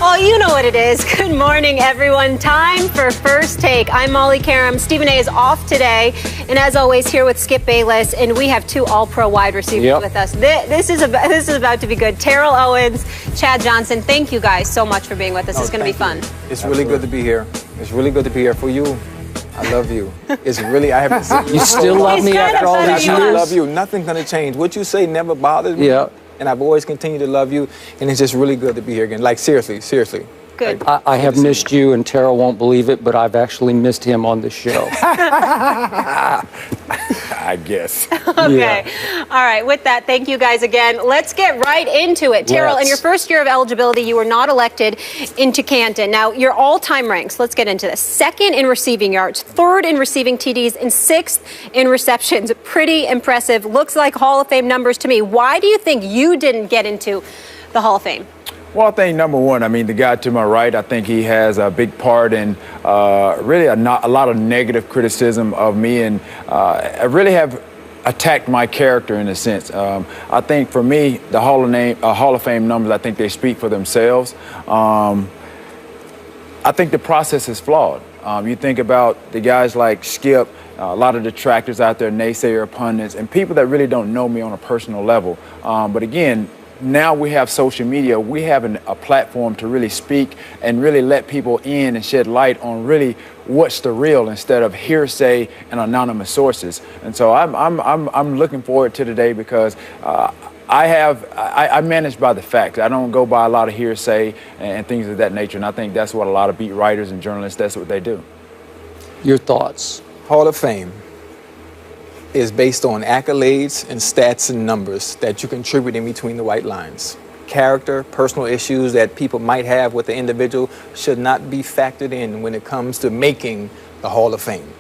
Oh, you know what it is. Good morning, everyone. Time for First Take. I'm Molly Karam. Stephen A. is off today. And as always, here with Skip Bayless. And we have two all-pro wide receivers with us. This is about to be good. Terrell Owens, Chad Johnson. Thank you guys so much for being with us. It's going to be fun. It's really good to be here. It's really good to be here for you. I love you. It's really, I haven't seen you. You still love me after all these years? I love you. Nothing's going to change. What you say never bothers me. Yeah. And I've always continued to love you. And it's just really good to be here again. Like, seriously. Good. I have missed you, and Terrell won't believe it, but I've actually missed him on the show. I guess. Okay. Yeah. All right. With that, thank you guys again. Let's get right into it. Terrell, in your first year of eligibility, you were not elected into Canton. Now, your all-time ranks, let's get into this. Second in receiving yards, third in receiving TDs, and sixth in receptions. Pretty impressive. Looks like Hall of Fame numbers to me. Why do you think you didn't get into the Hall of Fame? Well, I think number one, the guy to my right, I think he has a big part in really a lot of negative criticism of me, and I really have attacked my character in a sense. I think for me, the Hall of Fame numbers, I think they speak for themselves. I think the process is flawed. You think about the guys like Skip, a lot of detractors out there, naysayer pundits, and people that really don't know me on a personal level. But again, now we have social media. We have a platform to really speak and really let people in and shed light on really what's the real instead of hearsay and anonymous sources. And so I'm looking forward to today because I manage by the facts. I don't go by a lot of hearsay and things of that nature. And I think that's what a lot of beat writers and journalists, that's what they do. Your thoughts? Hall of Fame is based on accolades and stats and numbers that you contribute in between the white lines. Character, personal issues that people might have with the individual should not be factored in when it comes to making the Hall of Fame.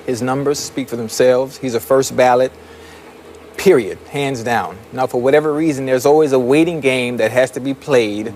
His numbers speak for themselves. He's a first ballot, period, hands down. Now, for whatever reason, there's always a waiting game that has to be played.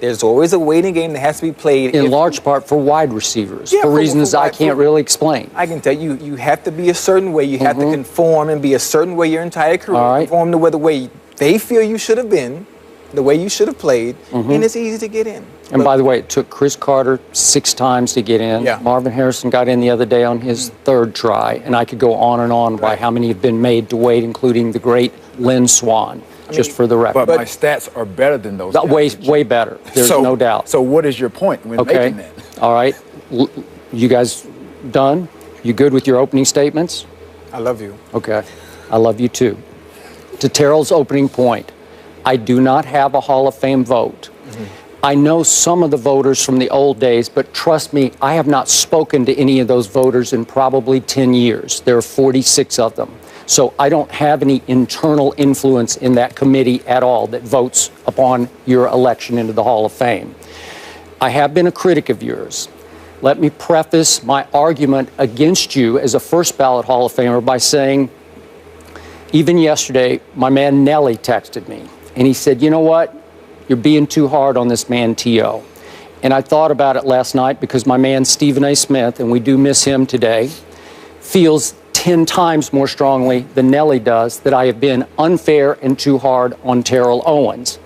There's always a waiting game that has to be played. In large part for wide receivers, for reasons I can't really explain. I can tell you, you have to be a certain way. You have to conform and be a certain way your entire career. Conform to the way they feel you should have been, the way you should have played, and it's easy to get in. And by the way, it took Chris Carter 6 times to get in. Yeah. Marvin Harrison got in the other day on his 3rd try, and I could go on and on by how many have been made to wait, including the great Lynn Swan. Just for the record. But my stats are better than those. Way better. There's no doubt. So what is your point when making that? All right. You guys done? You good with your opening statements? I love you. Okay. I love you too. To Terrell's opening point, I do not have a Hall of Fame vote. I know some of the voters from the old days, but trust me, I have not spoken to any of those voters in probably 10 years. There are 46 of them. So I don't have any internal influence in that committee at all that votes upon your election into the Hall of Fame. I have been a critic of yours. Let me preface my argument against you as a first ballot Hall of Famer by saying, even yesterday, my man Nelly texted me, and he said, you know what? You're being too hard on this man, T.O. And I thought about it last night because my man Stephen A. Smith, and we do miss him today, feels 10 times more strongly than Nelly does that I have been unfair and too hard on Terrell Owens.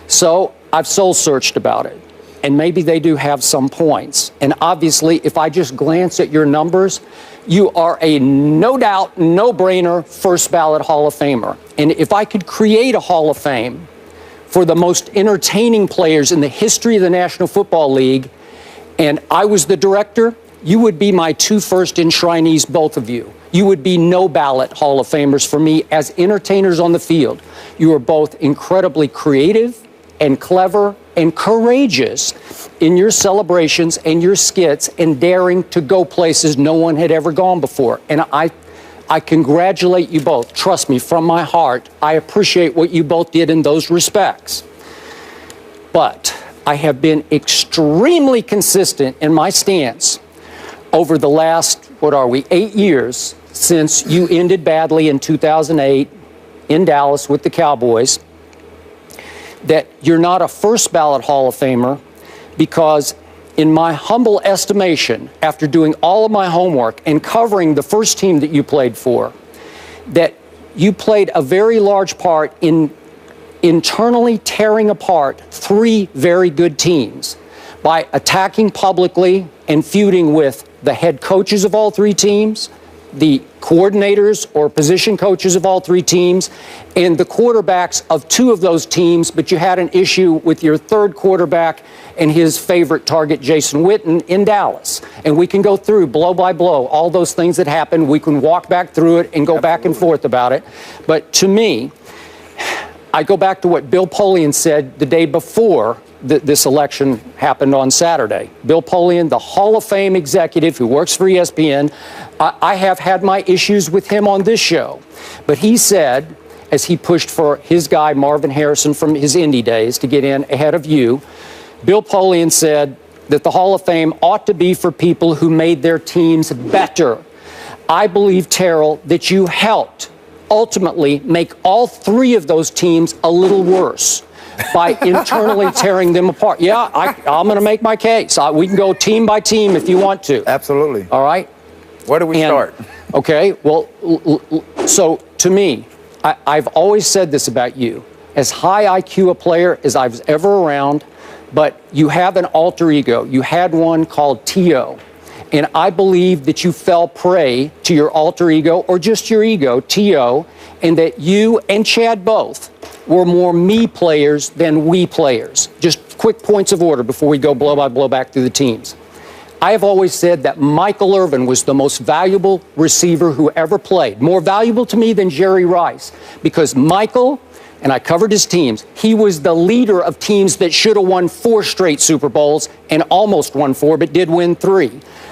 So I've soul-searched about it, and maybe they do have some points. And obviously, if I just glance at your numbers, you are a no-doubt, no-brainer first ballot Hall of Famer. And if I could create a Hall of Fame for the most entertaining players in the history of the National Football League, and I was the director, you would be my 2 first enshrinees, both of you. You would be no ballot Hall of Famers for me as entertainers on the field. You are both incredibly creative and clever and courageous in your celebrations and your skits and daring to go places no one had ever gone before. And I congratulate you both. Trust me, from my heart, I appreciate what you both did in those respects. But I have been extremely consistent in my stance over the last, 8 years since you ended badly in 2008 in Dallas with the Cowboys, that you're not a first ballot Hall of Famer because, in my humble estimation, after doing all of my homework and covering the first team that you played for, that you played a very large part in internally tearing apart 3 very good teams, by attacking publicly and feuding with the head coaches of all 3 teams, the coordinators or position coaches of all 3 teams, and the quarterbacks of 2 of those teams, but you had an issue with your 3rd quarterback and his favorite target, Jason Witten, in Dallas. And we can go through blow by blow all those things that happened. We can walk back through it and go back and forth about it. But to me, I go back to what Bill Polian said the day before this election happened on Saturday. Bill Polian, the Hall of Fame executive who works for ESPN, I have had my issues with him on this show. But he said, as he pushed for his guy, Marvin Harrison, from his Indy days to get in ahead of you, Bill Polian said that the Hall of Fame ought to be for people who made their teams better. I believe, Terrell, that you helped ultimately make all 3 of those teams a little worse by internally tearing them apart. Yeah, I'm going to make my case. We can go team by team if you want to. Absolutely. All right? Where do we start? Okay, well, so to me, I've always said this about you. As high IQ a player as I was ever around, but you have an alter ego. You had one called T.O., and I believe that you fell prey to your alter ego, or just your ego, T.O., and that you and Chad both were more me players than we players. Just quick points of order before we go blow by blow back through the teams. I have always said that Michael Irvin was the most valuable receiver who ever played, more valuable to me than Jerry Rice, because Michael, and I covered his teams, he was the leader of teams that should have won 4 straight Super Bowls and almost won 4, but did win 3.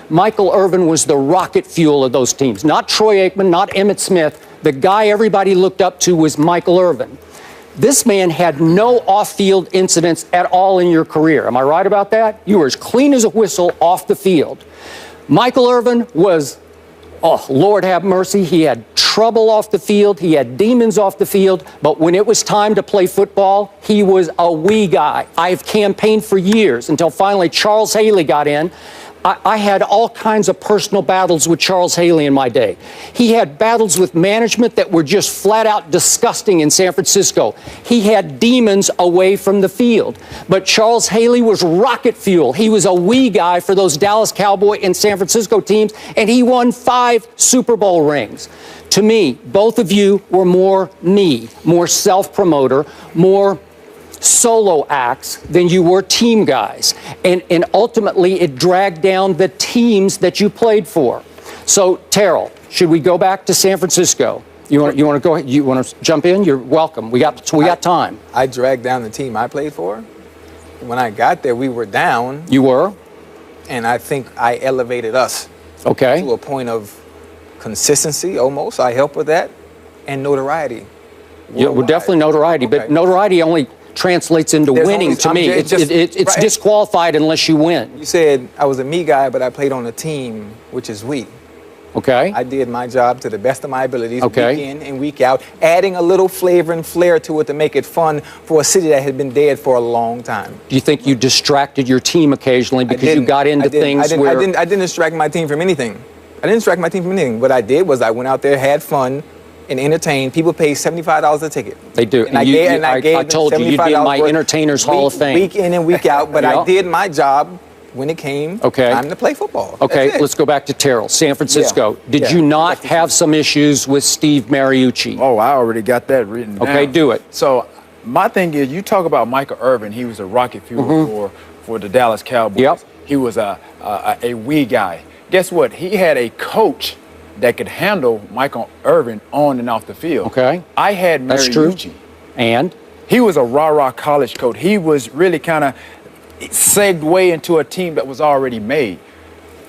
Michael Irvin was the rocket fuel of those teams, not Troy Aikman, not Emmitt Smith. The guy everybody looked up to was Michael Irvin. This man had no off-field incidents at all in your career. Am I right about that? You were as clean as a whistle off the field. Michael Irvin was, oh, Lord have mercy, he had trouble off the field, he had demons off the field, but when it was time to play football, he was a wee guy. I've campaigned for years until finally Charles Haley got in. I had all kinds of personal battles with Charles Haley in my day. He had battles with management that were just flat out disgusting in San Francisco. He had demons away from the field. But Charles Haley was rocket fuel. He was a wee guy for those Dallas Cowboy and San Francisco teams, and he won 5 Super Bowl rings. To me, both of you were more me, more self-promoter, more solo acts than you were team guys. And ultimately, it dragged down the teams that you played for. So, Terrell, should we go back to San Francisco? You want to go ahead? You want to jump in? You're welcome. We got time. I dragged down the team I played for. When I got there, we were down. You were? And I think I elevated us to a point of consistency almost. I helped with that. And notoriety. Yeah, well, definitely notoriety. But notoriety only translates into winning to me. It's disqualified unless you win. You said I was a me guy, but I played on a team, which is we. Okay. I did my job to the best of my abilities, week in and week out, adding a little flavor and flair to it to make it fun for a city that had been dead for a long time. Do you think you distracted your team occasionally because you got into things where... I didn't distract my team from anything. What I did was I went out there, had fun, and entertained. People pay $75 a ticket. They do. And I told you you'd be in my Entertainers Hall of Fame. Week in and week out, but I did my job when it came time to play football. Okay, let's go back to Terrell. San Francisco. Did you not have some issues with Steve Mariucci? Oh, I already got that written down. Okay, do it. So my thing is, you talk about Michael Irvin. He was a rocket fuel for the Dallas Cowboys. Yep. He was a wee guy. Guess what? He had a coach that could handle Michael Irvin on and off the field. Okay. I had Mariucci. And? He was a rah-rah college coach. He was really kind of segued into a team that was already made.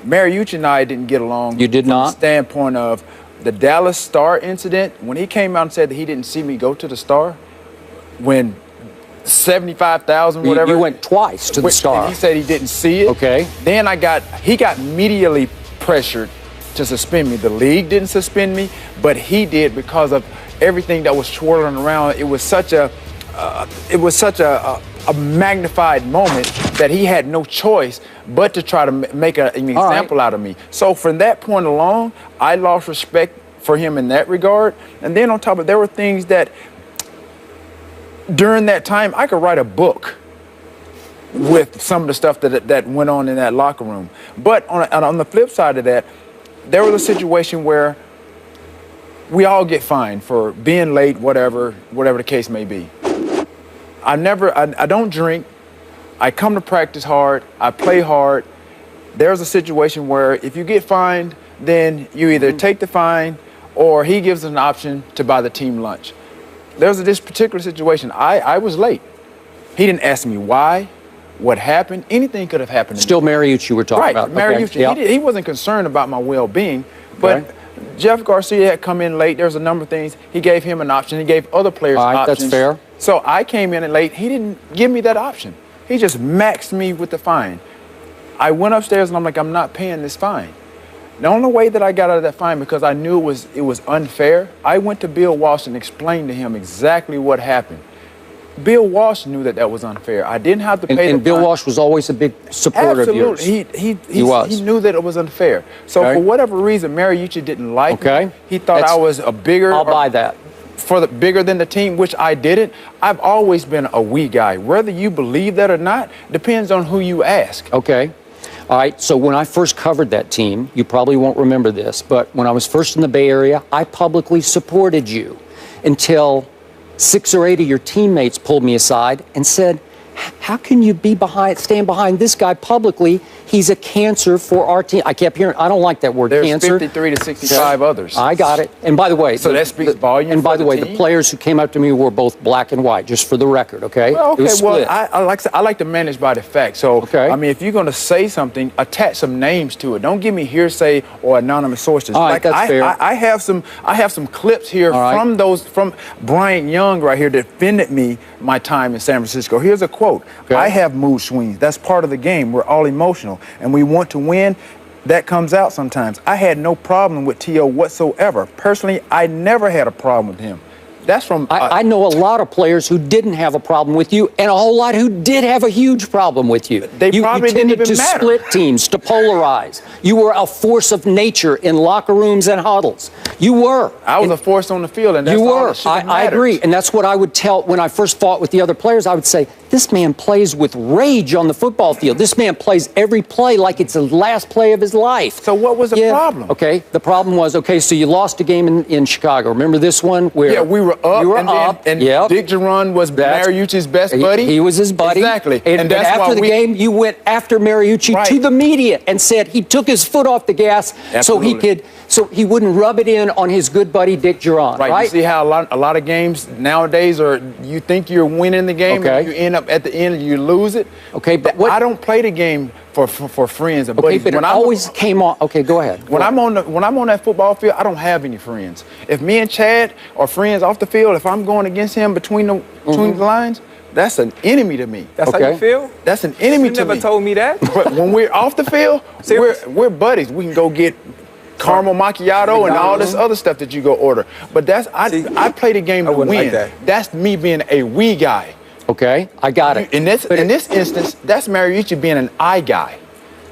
Mariucci and I didn't get along. You did not? From the standpoint of the Dallas Star incident, when he came out and said that he didn't see me go to the Star, when 75,000, whatever. You went twice to the Star. And he said he didn't see it. Okay. Then he got medially pressured to suspend me. The league didn't suspend me, but he did because of everything that was swirling around. It was such a magnified moment that he had no choice but to try to make an example out of me. So from that point along, I lost respect for him in that regard. And then on top of it, there were things that during that time, I could write a book with some of the stuff that went on in that locker room. But on the flip side of that, there was a situation where we all get fined for being late, whatever the case may be. I don't drink. I come to practice hard. I play hard. There's a situation where if you get fined, then you either take the fine or he gives us an option to buy the team lunch. There's this particular situation. I was late. He didn't ask me why, what happened. Anything could have happened. Still Mariucci we're talking about. Right, Mariucci. Okay. Yep. He wasn't concerned about my well-being, but Okay. Jeff Garcia had come in late. There was a number of things. He gave him an option. He gave other players All right, options. that's fair. So I came in late. He didn't give me that option. He just maxed me with the fine. I went upstairs and I'm like, I'm not paying this fine. The only way that I got out of that fine, because I knew it was unfair, I went to Bill Walsh and explained to him exactly what happened. Bill Walsh knew that was unfair. I didn't have to pay the fine. And Bill Walsh was always a big supporter of yours. Absolutely. He knew that it was unfair. So Okay. for whatever reason, Mariucci didn't like Okay. me. He thought I was a bigger. I'll buy that. Bigger than the team, which I didn't. I've always been a we guy. Whether you believe that or not depends on who you ask. Okay. All right, so when I first covered that team, you probably won't remember this, but when I was first in the Bay Area, I publicly supported you until 6 or 8 of your teammates pulled me aside and said, how can you stand behind this guy publicly? He's a cancer for our team. I kept hearing, I don't like that word, There's cancer. 53 to 65 others. I got it. And by the way, So that speaks volumes. And by the way, team? the players who came up to me were both black and white, just for the record, okay? Well, It was okay, split. I like to manage by the facts. So, Okay. I mean, if you're going to say something, attach some names to it. Don't give me hearsay or anonymous sources. All right, that's fair. I have some clips here All right. from Bryant Young right here that defended me my time in San Francisco. Here's a quote. Okay. I have mood swings. That's part of the game. We're all emotional, and we want to win. That comes out sometimes. I had no problem with T.O. whatsoever. Personally, I never had a problem with him. That's from... I know a lot of players who didn't have a problem with you, and a whole lot who did have a huge problem with you. They probably you tended didn't even to matter. split teams, to polarize. You were a force of nature in locker rooms and huddles. You were. I was a force on the field, and that's You all were. that should have I mattered. agree. And that's what I would tell when I first fought with the other players. I would say, this man plays with rage on the football field. This man plays every play like it's the last play of his life. So what was the problem? Okay, the problem was, okay, so you lost a game in Chicago. Remember this one? Where Yeah, we were up. You were and up. And Yep. Dick Geron was Mariucci's best buddy. He was his buddy. Exactly. And that's after why the game, you went after Mariucci Right. to the media and said he took his foot off the gas Absolutely. so he wouldn't rub it in on his good buddy Dick Geron. Right. Right. You see how a lot of games nowadays are you think you're winning the game, Okay. and you end up at the end and you lose it. Okay, but what? I don't play the game for friends and Okay, buddies. but it always came on. Okay, go ahead. When I'm on that football field, I don't have any friends. If me and Chad are friends off the field, if I'm going against him between the lines, that's an enemy to me. That's how Okay. you feel? That's an enemy You to me. never told me that. But when we're off the field, we're buddies. We can go get caramel macchiato and all this other stuff that you go order. But I play the game to wouldn't win. like that. That's me being a we guy. Okay, I got it. In this instance, that's Mariucci being an I guy.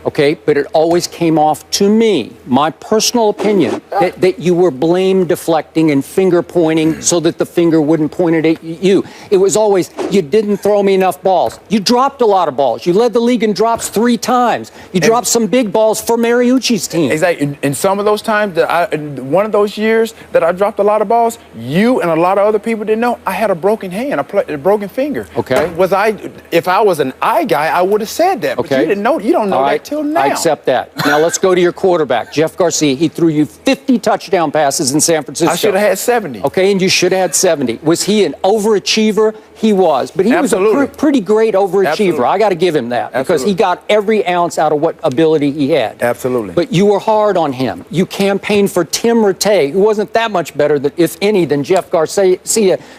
Okay, but it always came off to me, my personal opinion, that you were blame deflecting and finger pointing so that the finger wouldn't point it at you. It was always, you didn't throw me enough balls. You dropped a lot of balls. You led the league in drops 3 times. You dropped some big balls for Mariucci's team. Exactly. In some of those times, in one of those years that I dropped a lot of balls, you and a lot of other people didn't know I had a broken hand, a broken finger. Okay. If I was an I guy, I would have said that. But Okay. you didn't know. You don't know All right, that till now. I accept that. Now let's go to your quarterback, Jeff Garcia. He threw you 50 touchdown passes in San Francisco. I should have had 70. Okay, and you should have had 70. Was he an overachiever? He was. But he Absolutely. was a pretty great overachiever. Absolutely. I got to give him that because Absolutely. he got every ounce out of what ability he had. Absolutely. But you were hard on him. You campaigned for Tim Rattay, who wasn't that much better, if any, than Jeff Garcia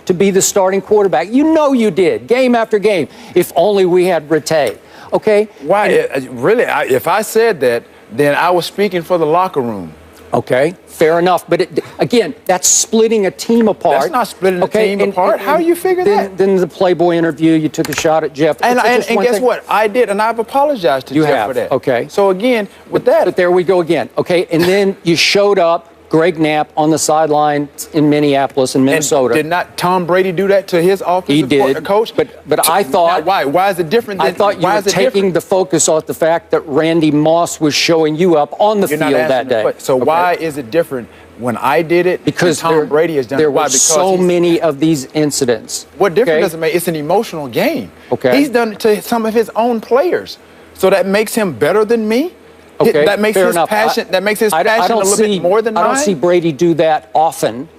to be the starting quarterback. You know you did, game after game. If only we had Rattay. Okay? Why? Really, if I said that, then I was speaking for the locker room. Okay, fair enough. But again, that's splitting a team apart. That's not splitting a team apart. How you figure that? Then the Playboy interview, you took a shot at Jeff. And Just one guess thing. what? I did, and I've apologized to You Jeff have, for that. okay. So again, with that, But there we go again. Okay, and then you showed up Greg Knapp on the sideline in Minneapolis and Minnesota. And did not Tom Brady do that to his offensive coach? But I thought... Why? Why is it different? I thought you were taking the focus off the fact that Randy Moss was showing you up on the field that day. So why is it different when I did it? Because Tom Brady has done it. There Why? were so many of these incidents. What difference does it make? It's an emotional game. Okay. He's done it to some of his own players. So that makes him better than me? Okay, that makes his passion. That makes his passion a little bit more than mine. I don't see Brady do that often.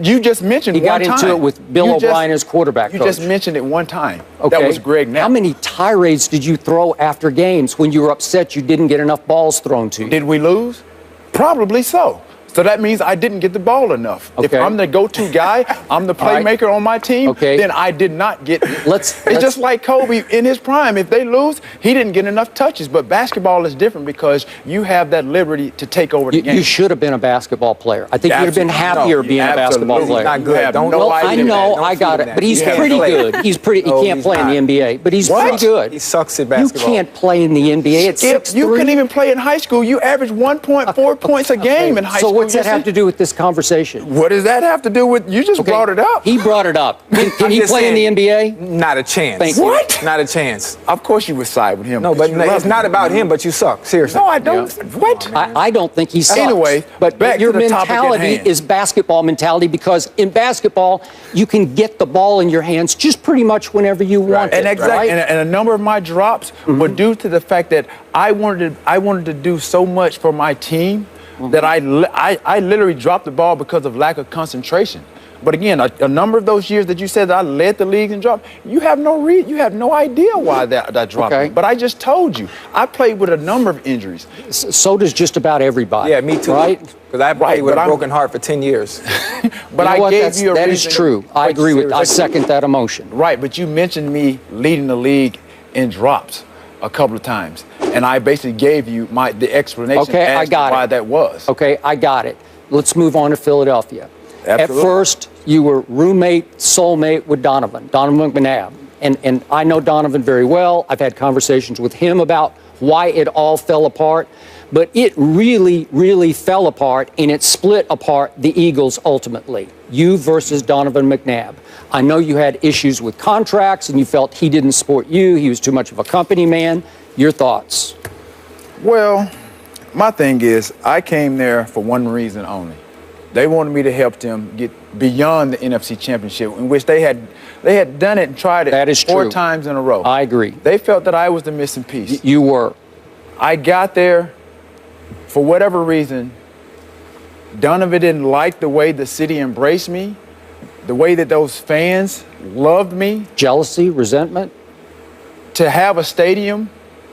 You just mentioned he one time. He got into it with Bill O'Brien as quarterback coach. You just mentioned it one time. Okay. That was Greg Knapp. How many tirades did you throw after games when you were upset you didn't get enough balls thrown to you? Did we lose? Probably so. So that means I didn't get the ball enough. Okay. If I'm the go-to guy, I'm the playmaker on my team, then I did not get... It's just like Kobe in his prime. If they lose, he didn't get enough touches. But basketball is different because you have that liberty to take over the game. You should have been a basketball player. I think you'd have been happier being a basketball player. Not good. I know, I got it. But he's pretty good. He can't play in the NBA, but he's pretty good. He sucks at basketball. You can't play in the NBA at 6'3". You couldn't even play in high school. You averaged 1.4 points a game in high school. So what's that have to do with this conversation? What does that have to do with... You just brought it up. He brought it up. Can he play in the NBA? Not a chance. Thank you. What? Not a chance. Of course you would side with him. No, but it's not about him, but you suck. Seriously. No, I don't. What? I don't think he sucks. Anyway, but back your to the topic at mentality hand. is basketball mentality, because in basketball, you can get the ball in your hands just pretty much whenever you want it. And exactly. Right? And a number of my drops were due to the fact that I wanted to do so much for my team that I literally dropped the ball because of lack of concentration. But again, a number of those years that you said that I led the league in drop, you have no idea why that dropped. Okay. But I just told you, I played with a number of injuries. So does just about everybody. Yeah, me too. Right? Because I played with a broken heart for 10 years. But I gave you a that reason. is true. I agree with. I second that emotion. Right, but you mentioned me leading the league in drops a couple of times, and I basically gave you the explanation as to why that was. Okay, I got it. Let's move on to Philadelphia. Absolutely. At first, you were roommate, soulmate with Donovan McNabb. And I know Donovan very well. I've had conversations with him about why it all fell apart. But it really, really fell apart, and it split apart the Eagles ultimately. You versus Donovan McNabb. I know you had issues with contracts, and you felt he didn't support you. He was too much of a company man. Your thoughts? Well, my thing is, I came there for one reason only. They wanted me to help them get beyond the NFC Championship, in which they had done it and tried it that is 4 true. times in a row. I agree. They felt that I was the missing piece. You were. I got there, for whatever reason, Donovan didn't like the way the city embraced me, the way that those fans loved me. Jealousy, resentment? To have a stadium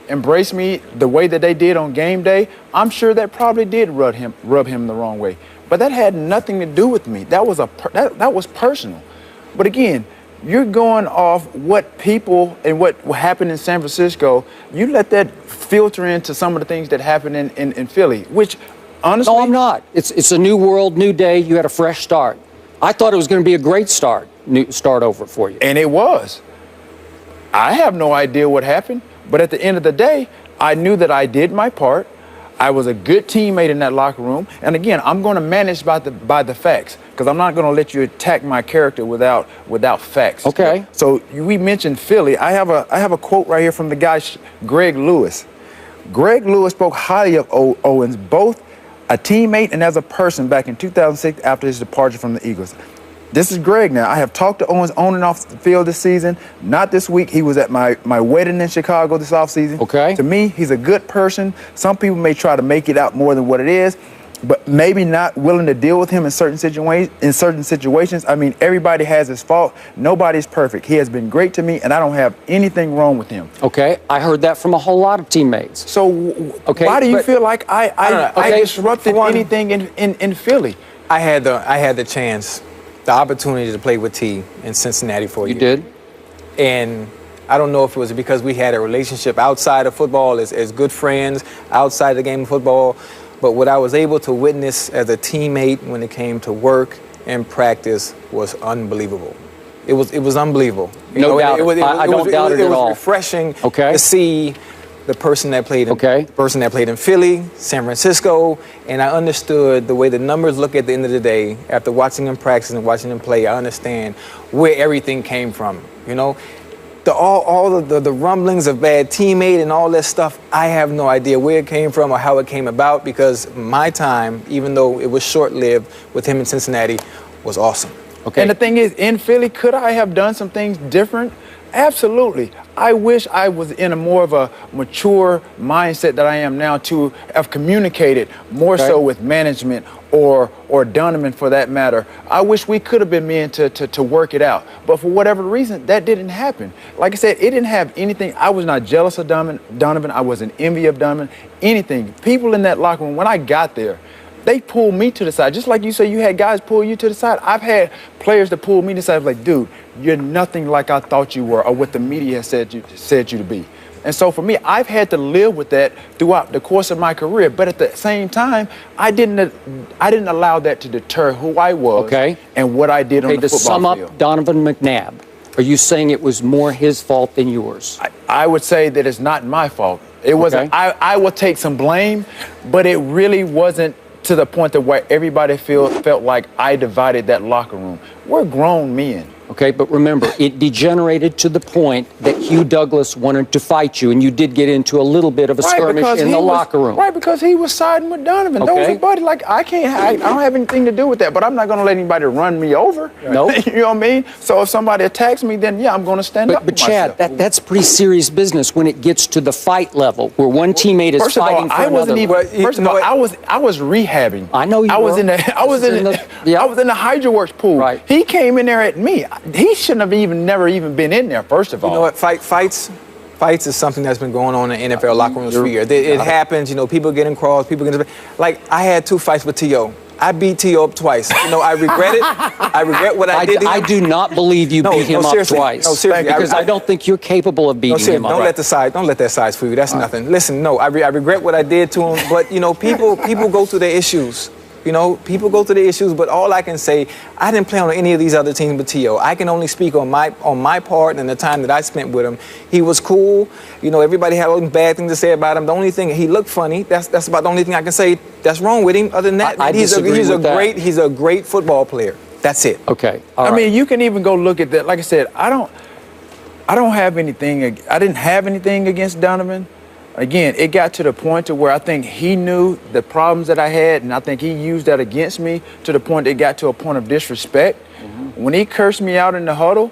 embrace me the way that they did on game day, I'm sure that probably did rub him the wrong way. But that had nothing to do with me. That was personal. But again, you're going off what people and what happened in San Francisco. You let that filter into some of the things that happened in Philly, which honestly... No, I'm not. It's a new world, new day. You had a fresh start. I thought it was going to be a great start over for you. And it was. I have no idea what happened, but at the end of the day, I knew that I did my part. I was a good teammate in that locker room. And again, I'm going to manage by the facts, because I'm not going to let you attack my character without facts. Okay. So we mentioned Philly. I have a quote right here from the guy, Greg Lewis. Greg Lewis spoke highly of Owens, both a teammate and as a person, back in 2006 after his departure from the Eagles. This is Greg now. I have talked to Owens on and off the field this season. Not this week. He was at my wedding in Chicago this offseason. Okay. To me, he's a good person. Some people may try to make it out more than what it is, but maybe not willing to deal with him in certain situations. I mean, everybody has his fault. Nobody's perfect. He has been great to me, and I don't have anything wrong with him. Okay. I heard that from a whole lot of teammates. So why do you feel like I disrupted anything in Philly? I had the chance, the opportunity to play with T in Cincinnati for a year. You did? And I don't know if it was because we had a relationship outside of football as good friends, outside the game of football, but what I was able to witness as a teammate when it came to work and practice was unbelievable. It was unbelievable. No doubt. I don't doubt it at all. It was refreshing to see the person that played in, Okay. person that played in Philly, San Francisco, and I understood the way the numbers look at the end of the day. After watching them practice and watching them play, I understand where everything came from. You know, all of the rumblings of bad teammate and all that stuff, I have no idea where it came from or how it came about, because my time, even though it was short-lived with him in Cincinnati, was awesome. Okay. And the thing is, in Philly, could I have done some things different? Absolutely. I wish I was in a more of a mature mindset that I am now, to have communicated more so with management or Donovan for that matter. I wish we could have been men to work it out. But for whatever reason, that didn't happen. Like I said, it didn't have anything. I was not jealous of Donovan. I wasn't envy of Donovan. Anything. People in that locker room, when I got there, they pulled me to the side. Just like you say, you had guys pull you to the side. I've had players that pull me to the side, like, dude, you're nothing like I thought you were, or what the media has said you to be. And so for me, I've had to live with that throughout the course of my career. But at the same time, I didn't allow that to deter who I was and what I did on the football field. To sum up Donovan McNabb, are you saying it was more his fault than yours? I would say that it's not my fault. It wasn't. I will take some blame, but it really wasn't to the point that where everybody felt like I divided that locker room. We're grown men. Okay, but remember, it degenerated to the point that Hugh Douglas wanted to fight you, and you did get into a little bit of a skirmish in the locker room. Right, because he was siding with Donovan. Okay. Those are buddies. Like, I don't have anything to do with that, but I'm not going to let anybody run me over. No. You know what I mean? So if somebody attacks me, then, yeah, I'm going to stand up for myself. But Chad, that's pretty serious business when it gets to the fight level, where one teammate is fighting for another. First of all, I was rehabbing. I know you were. I was in the HydroWorks pool. Right. He came in there at me. He shouldn't have never even been in there, first of all. You know what? Fights is something that's been going on in NFL locker rooms for years. It happens. You know, people getting crossed, people getting... Like, I had 2 fights with T.O. I beat T.O. up twice. You know, I regret it. I regret what I did to him. I do not believe you beat him up twice. No, seriously. Because I don't think you're capable of beating him up. Don't let that size fool you. That's nothing. Listen, no, I regret what I did to him. But, you know, people go through their issues. You know, people go through the issues, but all I can say, I didn't play on any of these other teams but T.O. I can only speak on my part and the time that I spent with him. He was cool. You know, everybody had all these bad things to say about him. The only thing, he looked funny. That's about the only thing I can say that's wrong with him. Other than that, he's a great football player. That's it. Okay. I mean, you can even go look at that. Like I said, I don't have anything. I didn't have anything against Donovan. Again, it got to the point to where I think he knew the problems that I had, and I think he used that against me to the point it got to a point of disrespect. When he cursed me out in the huddle,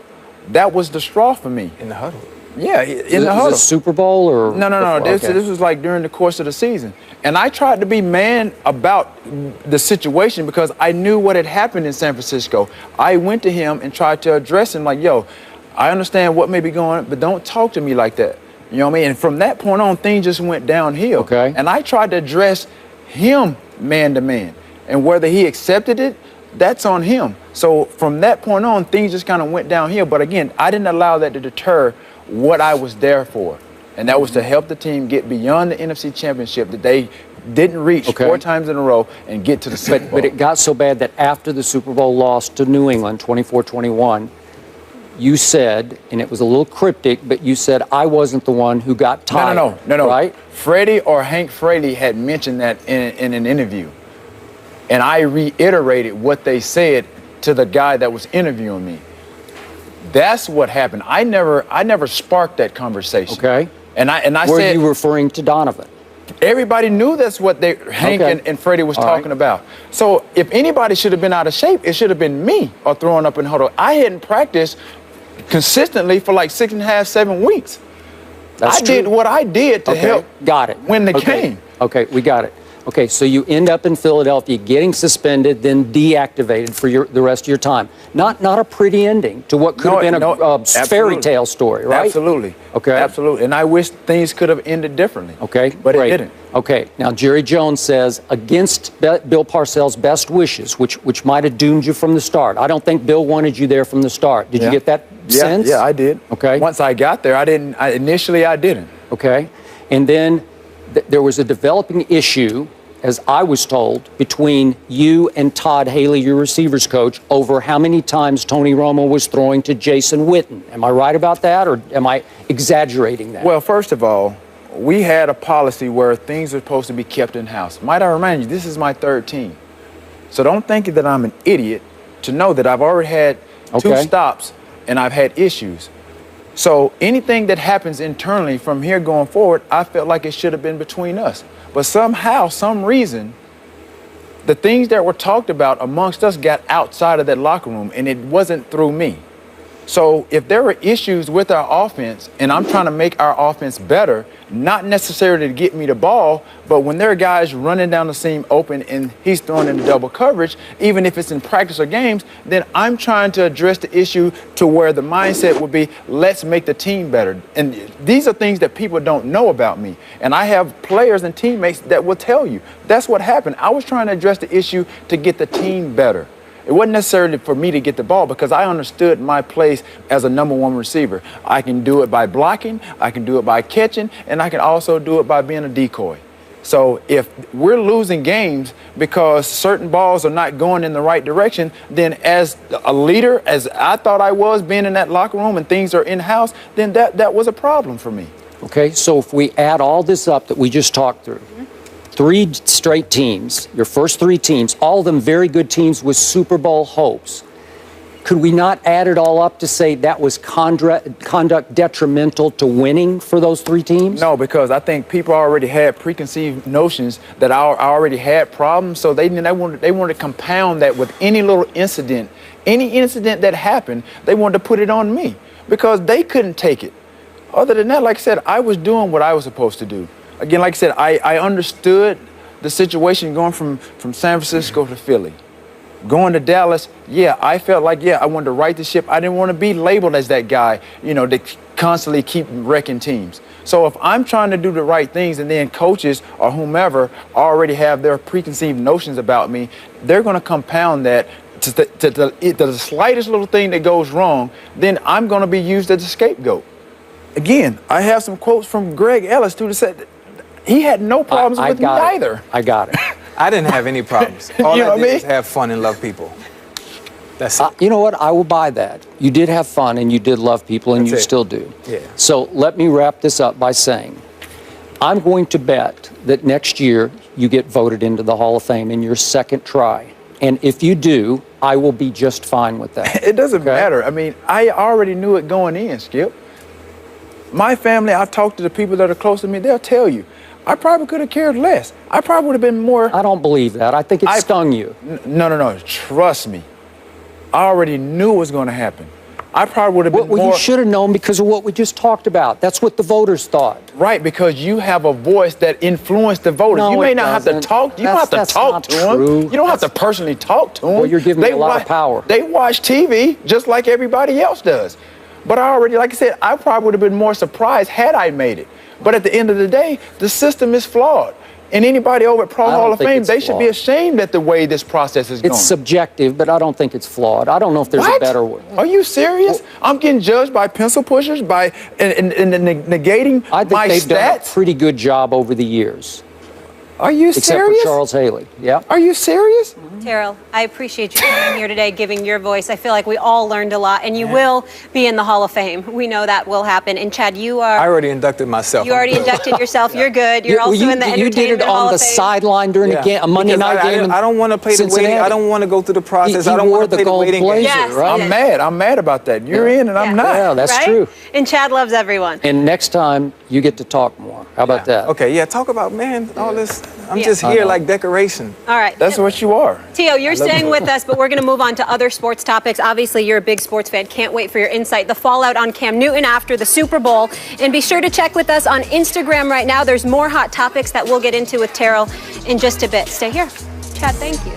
that was the straw for me. In the huddle? Yeah, in the huddle. Was it Super Bowl or? No. This was like during the course of the season. And I tried to be man about the situation because I knew what had happened in San Francisco. I went to him and tried to address him like, yo, I understand what may be going on, but don't talk to me like that. You know what I mean? And from that point on, things just went downhill. Okay. And I tried to address him man to man. And whether he accepted it, that's on him. So from that point on, things just kind of went downhill. But again, I didn't allow that to deter what I was there for. And that was to help the team get beyond the NFC Championship that they didn't reach 4 times in a row and get to the Super Bowl. But it got so bad that after the Super Bowl loss to New England, 24-21, you said, and it was a little cryptic, but you said I wasn't the one who got tired. No. Right? Freddie or Hank Fraley had mentioned that in an interview. And I reiterated what they said to the guy that was interviewing me. That's what happened. I never sparked that conversation. Okay. And I said... Were you referring to Donovan? Everybody knew that's what Hank and Freddie was talking about. So if anybody should have been out of shape, it should have been me or throwing up in the huddle. I hadn't practiced consistently for like 6.5, 7 weeks. I did what I did to help win the game. Okay, we got it. Okay, so you end up in Philadelphia getting suspended, then deactivated for the rest of your time. Not a pretty ending to what could have been a fairy tale story, right? Absolutely. Okay. Absolutely. And I wish things could have ended differently. Okay, but it didn't. Okay, now Jerry Jones says, against Bill Parcells' best wishes, which might have doomed you from the start. I don't think Bill wanted you there from the start. Did you get that sense? Yeah, I did. Okay. Once I got there, initially I didn't. Okay. And then there was a developing issue, as I was told, between you and Todd Haley, your receivers coach, over how many times Tony Romo was throwing to Jason Witten. Am I right about that, or am I exaggerating that? Well, first of all, we had a policy where things are supposed to be kept in-house. Might I remind you, this is my 3rd team. So don't think that I'm an idiot to know that I've already had 2 stops and I've had issues. So anything that happens internally from here going forward, I felt like it should have been between us. But somehow, some reason, the things that were talked about amongst us got outside of that locker room, and it wasn't through me. So if there were issues with our offense, and I'm trying to make our offense better, not necessarily to get me the ball, but when there are guys running down the seam open and he's throwing in double coverage, even if it's in practice or games, then I'm trying to address the issue to where the mindset would be, let's make the team better. And these are things that people don't know about me. And I have players and teammates that will tell you that's what happened. I was trying to address the issue to get the team better. It wasn't necessarily for me to get the ball because I understood my place as a number 1 receiver. I can do it by blocking, I can do it by catching, and I can also do it by being a decoy. So if we're losing games because certain balls are not going in the right direction, then as a leader, as I thought I was being in that locker room and things are in-house, then that was a problem for me. Okay, so if we add all this up that we just talked through, 3 straight teams, your first 3 teams, all of them very good teams with Super Bowl hopes. Could we not add it all up to say that was conduct detrimental to winning for those 3 teams? No, because I think people already had preconceived notions that I already had problems, so they wanted to compound that with any little incident. Any incident that happened, they wanted to put it on me because they couldn't take it. Other than that, like I said, I was doing what I was supposed to do. Again, like I said, I understood the situation going from San Francisco to Philly. Going to Dallas, yeah, I felt like, I wanted to right the ship. I didn't want to be labeled as that guy, that constantly keep wrecking teams. So if I'm trying to do the right things and then coaches or whomever already have their preconceived notions about me, they're going to compound that to the slightest little thing that goes wrong, then I'm going to be used as a scapegoat. Again, I have some quotes from Greg Ellis, too, that said he had no problems with me either. I got it. I didn't have any problems. All You know I what I did mean? was have fun and love people. That's it. You know what? I will buy that. You did have fun and you did love people and That's you it. still do. Yeah. So let me wrap this up by saying I'm going to bet that next year you get voted into the Hall of Fame in your 2nd try. And if you do, I will be just fine with that. It doesn't matter. I mean, I already knew it going in, Skip. My family, I talk to the people that are close to me, they'll tell you, I probably could have cared less. I probably would have been more. I don't believe that. I think it stung you. No. Trust me. I already knew it was going to happen. I probably would have been Well, more. you should have known because of what we just talked about. That's what the voters thought. Right, because you have a voice that influenced the voters. No, you may it not have to doesn't. talk. You don't have to That's talk not to them. true. You don't have to personally talk to them. Well, you're giving me a lot of power. They watch TV just like everybody else does. But I already, like I said, I probably would have been more surprised had I made it. But at the end of the day, the system is flawed. And anybody over at Pro Hall of Fame, they should be ashamed at the way this process is going. It's subjective, but I don't think it's flawed. I don't know if there's a better way. Are you serious? I'm getting judged by pencil pushers, by and negating I think my they've done a stats? pretty good job over the years. Are you Except serious? for Charles Haley. Yeah. Are you serious? Terrell, I appreciate you coming here today, giving your voice. I feel like we all learned a lot, and you will be in the Hall of Fame. We know that will happen. And Chad, I already inducted myself. You already inducted yourself. You're good. You're also in the You did it Entertainment Hall on the of Fame. sideline during a Monday night game. I don't want to play the waiting. I don't want to go through the process. I don't want to play the waiting game. Yes, right? I'm mad. I'm mad about that. You're in and I'm not. Yeah, that's right? true. And Chad loves everyone. And next time, you get to talk more. How about that? Okay, yeah, talk about, man, all this. I'm just here like decoration. All right. That's what you are. Tio, you're staying with us, but we're going to move on to other sports topics. Obviously, you're a big sports fan. Can't wait for your insight. The fallout on Cam Newton after the Super Bowl. And be sure to check with us on Instagram right now. There's more hot topics that we'll get into with Terrell in just a bit. Stay here. Chad, thank you.